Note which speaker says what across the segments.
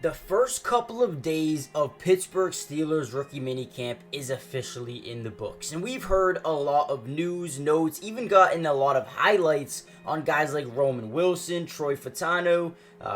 Speaker 1: The first couple of days of Pittsburgh Steelers rookie minicamp is officially in the books. And we've heard a lot of news, notes, even gotten a lot of highlights on guys like Roman Wilson, Troy Fautanu,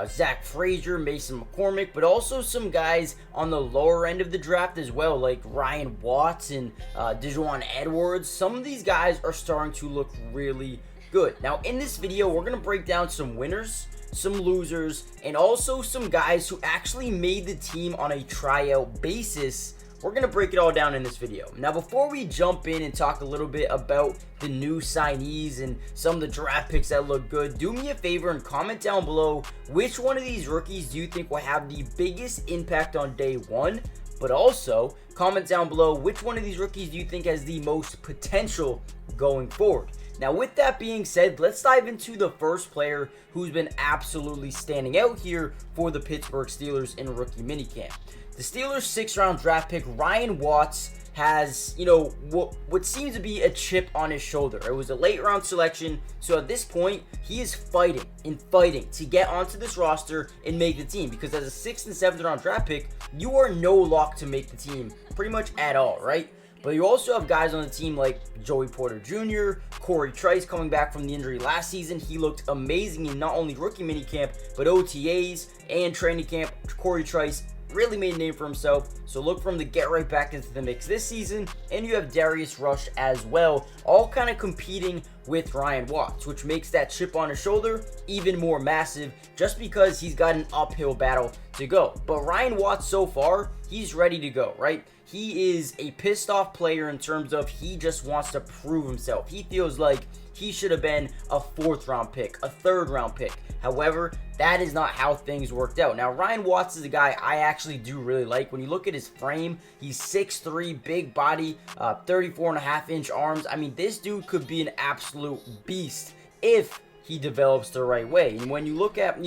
Speaker 1: Zack Frazer, Mason McCormick, but also some guys on the lower end of the draft as well, like Ryan Watts and Dejuan Edwards. Some of these guys are starting to look really good. Now, in this video, we're going to break down some winners, some losers, and also some guys who actually made the team on a tryout basis. We're going to break it all down in this video. Now, before we jump in and talk a little bit about the new signees and some of the draft picks that look good, do me a favor and comment down below which one of these rookies do you think will have the biggest impact on day one, but also comment down below which one of these rookies do you think has the most potential going forward. Now, with that being said, let's dive into the first player who's been absolutely standing out here for the Pittsburgh Steelers in rookie minicamp. The Steelers' 6th-round draft pick, Ryan Watts, has, what seems to be a chip on his shoulder. It was a late-round selection, so at this point, he is fighting to get onto this roster and make the team, because as a 6th and 7th-round draft pick, you are no lock to make the team pretty much at all, right? But you also have guys on the team like Joey Porter Jr., Corey Trice coming back from the injury last season. He looked amazing in not only rookie minicamp, but OTAs and training camp. Corey Trice really made a name for himself, so look for him to get right back into the mix this season. And you have Darius Rush as well, all kind of competing with Ryan Watts, which makes that chip on his shoulder even more massive just because he's got an uphill battle to go. But Ryan Watts, so far, he's ready to go, right? He is a pissed off player in terms of he just wants to prove himself. He feels like he should have been a 4th-round pick, a 3rd-round pick. However, that is not how things worked out. Now, Ryan Watts is a guy I actually do really like. When you look at his frame, he's 6'3", big body, 34.5-inch arms. I mean, this dude could be an absolute beast if he develops the right way. And when you look at,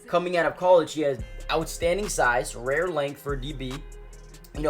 Speaker 1: coming out of college, he has outstanding size, rare length for DB.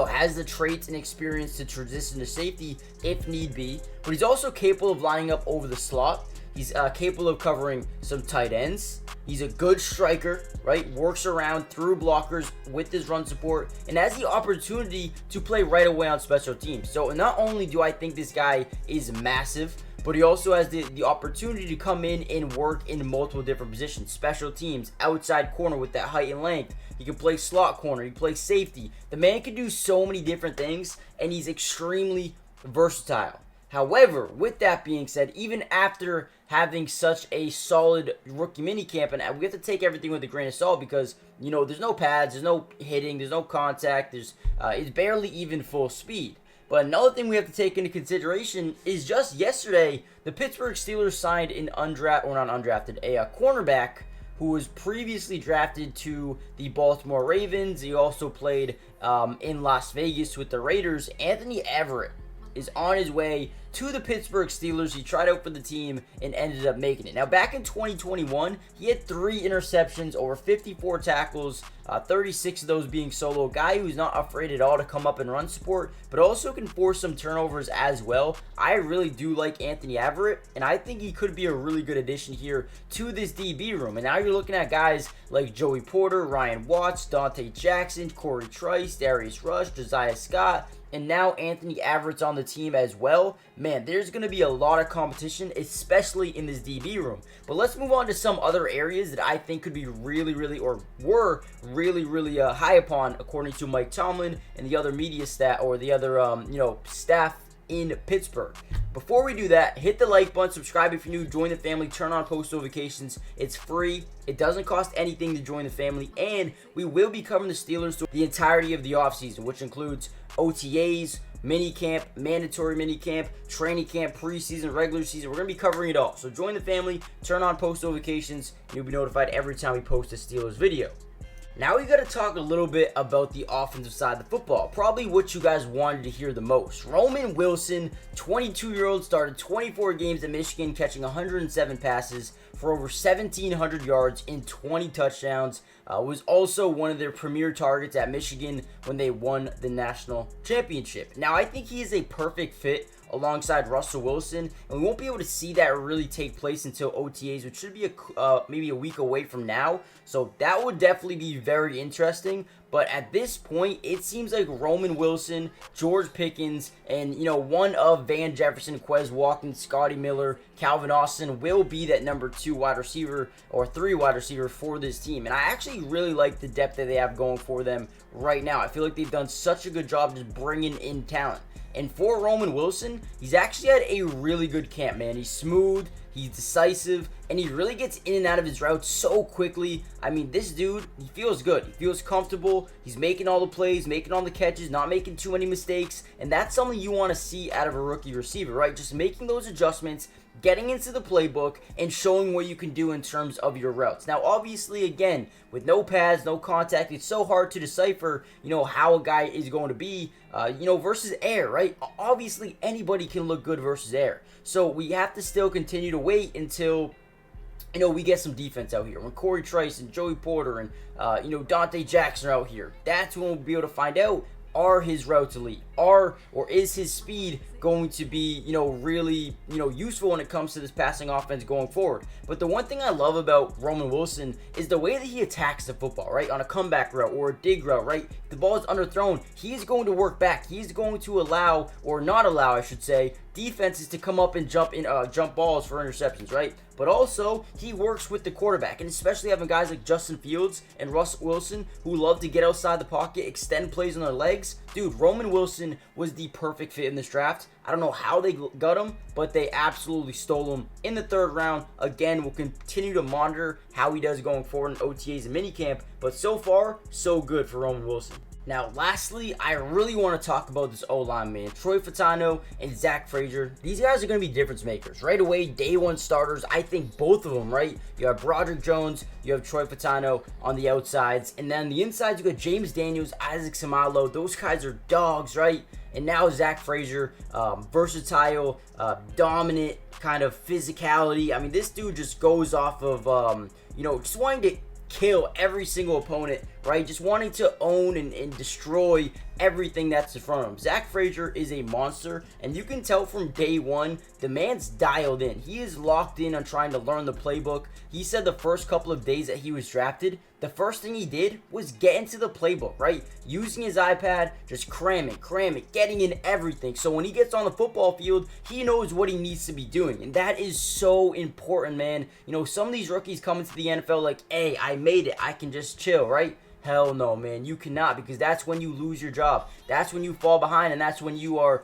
Speaker 1: Has the traits and experience to transition to safety if need be, but he's also capable of lining up over the slot. He's capable of covering some tight ends. He's a good striker, right? Works around through blockers with his run support and has the opportunity to play right away on special teams. So not only do I think this guy is massive, but he also has the opportunity to come in and work in multiple different positions. Special teams, outside corner with that height and length. He can play slot corner. He can play safety. The man can do so many different things, and he's extremely versatile. However, with that being said, even after having such a solid rookie minicamp, and we have to take everything with a grain of salt because, there's no pads, there's no hitting, there's no contact, it's barely even full speed. But another thing we have to take into consideration is just yesterday, the Pittsburgh Steelers signed a cornerback who was previously drafted to the Baltimore Ravens. He also played in Las Vegas with the Raiders. Anthony Everett is on his way to the Pittsburgh Steelers. He tried out for the team and ended up making it. Now, back in 2021, he had 3 interceptions, over 54 tackles, 36 of those being solo. Guy who's not afraid at all to come up and run support, but also can force some turnovers as well. I really do like Anthony Everett, and I think he could be a really good addition here to this DB room. And now you're looking at guys like Joey Porter, Ryan Watts, Dante Jackson, Corey Trice, Darius Rush, Josiah Scott, and now Anthony Everett's on the team as well. Man, there's going to be a lot of competition, especially in this DB room. But let's move on to some other areas that I think could be really high upon, according to Mike Tomlin and the other media staff, or the other, staff in Pittsburgh. Before we do that, hit the like button, subscribe if you're new, join the family, turn on post notifications. It's free. It doesn't cost anything to join the family, and we will be covering the Steelers through the entirety of the offseason, which includes OTAs, minicamp, mandatory minicamp, training camp, preseason, regular season. We're going to be covering it all. So join the family, turn on post notifications, and you'll be notified every time we post a Steelers video. Now we got to talk a little bit about the offensive side of the football. Probably what you guys wanted to hear the most. Roman Wilson, 22-year-old, started 24 games at Michigan, catching 107 passes for over 1,700 yards and 20 touchdowns. Was also one of their premier targets at Michigan when they won the national championship. Now, I think he is a perfect fit alongside Russell Wilson, and we won't be able to see that really take place until OTAs, which should be maybe a week away from now. So that would definitely be very interesting. But at this point, it seems like Roman Wilson, George Pickens, and, one of Van Jefferson, Quez Watkins, Scotty Miller, Calvin Austin will be that number 2 wide receiver or 3 wide receiver for this team. And I actually really like the depth that they have going for them right now. I feel like they've done such a good job just bringing in talent. And for Roman Wilson, he's actually had a really good camp, man. He's smooth, he's decisive, and he really gets in and out of his routes so quickly. I mean, this dude, he feels good. He feels comfortable. He's making all the plays, making all the catches, not making too many mistakes. And that's something you want to see out of a rookie receiver, right? Just making those adjustments, getting into the playbook, and showing what you can do in terms of your routes. Now, obviously, again, with no pads, no contact, it's so hard to decipher, how a guy is going to be, versus air, right? Obviously, anybody can look good versus air. So we have to still continue to wait until, we get some defense out here. When Corey Trice and Joey Porter and, Dante Jackson are out here, that's when we'll be able to find out, are his routes elite? Or is his speed going to be, really, useful when it comes to this passing offense going forward? But the one thing I love about Roman Wilson is the way that he attacks the football, right? On a comeback route or a dig route, right? If the ball is underthrown, he's going to work back. He's going to allow, or not allow, I should say, defenses to come up and jump balls for interceptions, right? But also, he works with the quarterback, and especially having guys like Justin Fields and Russ Wilson who love to get outside the pocket, extend plays on their legs. Dude, Roman Wilson was the perfect fit in this draft. I don't know how they got him, but they absolutely stole him in the 3rd round. Again, we'll continue to monitor how he does going forward in OTAs and minicamp, but so far, so good for Roman Wilson. Now, lastly, I really want to talk about this O-line, man. Troy Fautanu and Zack Frazer. These guys are going to be difference makers. Right away, day 1 starters. I think both of them, right? You have Broderick Jones, you have Troy Fautanu on the outsides. And then on the insides, you got James Daniels, Isaac Seumalo. Those guys are dogs, right? And now Zack Frazer, versatile, dominant kind of physicality. I mean, this dude just goes off of, just wanting to kill every single opponent, right? Just wanting to own and destroy everything that's in front of him. Zack Frazer is a monster, and you can tell from day 1, the man's dialed in. He is locked in on trying to learn the playbook. He said the first couple of days that he was drafted, the first thing he did was get into the playbook, right? Using his iPad, just cramming, getting in everything. So when he gets on the football field, he knows what he needs to be doing. And that is so important, man. Some of these rookies come into the NFL like, hey, I made it. I can just chill, right? Hell no, man. You cannot, because that's when you lose your job. That's when you fall behind, and that's when you are,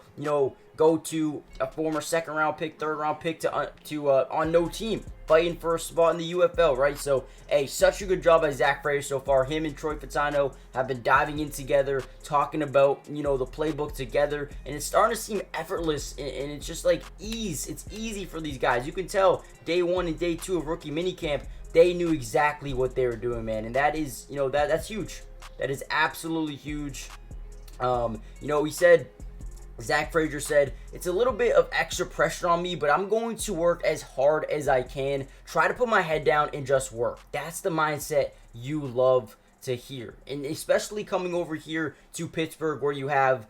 Speaker 1: go to a former 2nd round pick, 3rd round pick to on no team, fighting for a spot in the UFL, right? So, hey, such a good job by Zack Frazer so far. Him and Troy Fautanu have been diving in together, talking about, the playbook together, and it's starting to seem effortless, and it's just like ease. It's easy for these guys. You can tell day 1 and day 2 of rookie minicamp, they knew exactly what they were doing, man, and that is, that's huge. That is absolutely huge. He said, Zack Frazer said, it's a little bit of extra pressure on me, but I'm going to work as hard as I can, try to put my head down and just work. That's the mindset you love to hear, and especially coming over here to Pittsburgh, where you have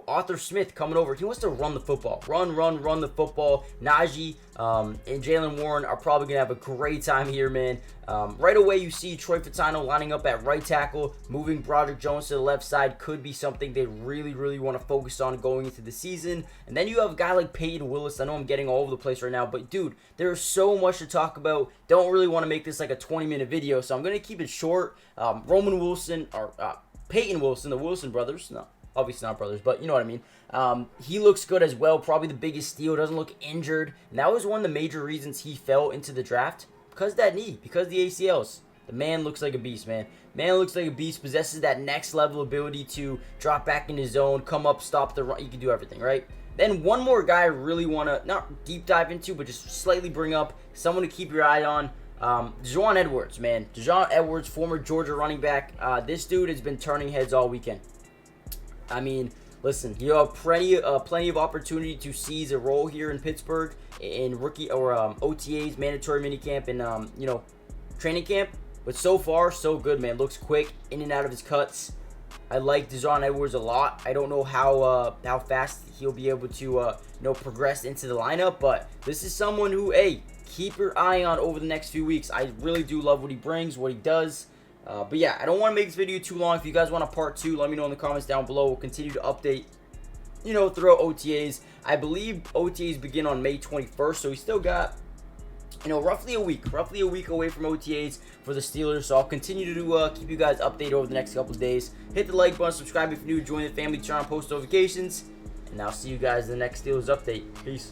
Speaker 1: Arthur Smith coming over. He wants to run the football, run the football. Najee and Jalen Warren are probably gonna have a great time here, man. Right away, you see Troy Fautanu lining up at right tackle, moving Broderick Jones to the left side could be something they really want to focus on going into the season. And then you have a guy like Peyton Willis. I know I'm getting all over the place right now, but dude, there's so much to talk about. Don't really want to make this like a 20-minute video, so I'm gonna keep it short. Roman Wilson, or Peyton Wilson, the Wilson brothers. No, obviously not brothers, but you know what I mean. He looks good as well. Probably the biggest steal. Doesn't look injured. And that was one of the major reasons he fell into the draft. Because of that knee. Because of the ACLs. The man looks like a beast, man. Man looks like a beast. Possesses that next level ability to drop back in his zone. Come up, stop the run. He can do everything, right? Then one more guy I really want to, not deep dive into, but just slightly bring up. Someone to keep your eye on. Dajuan Edwards, man. Dajuan Edwards, former Georgia running back. This dude has been turning heads all weekend. I mean, listen, you have plenty of opportunity to seize a role here in Pittsburgh in rookie or OTAs, mandatory minicamp, and training camp. But so far, so good, man. Looks quick, in and out of his cuts. I like Dejon Edwards a lot. I don't know how fast he'll be able to progress into the lineup, but this is someone who, hey, keep your eye on over the next few weeks. I really do love what he brings, what he does. But yeah, I don't want to make this video too long. If you guys want a part 2, let me know in the comments down below. We'll continue to update, throughout OTAs. I believe OTAs begin on May 21st, so we still got, roughly a week away from OTAs for the Steelers. So I'll continue to keep you guys updated over the next couple of days. Hit the like button, subscribe if you're new, join the family, turn on post notifications, and I'll see you guys in the next Steelers update. Peace.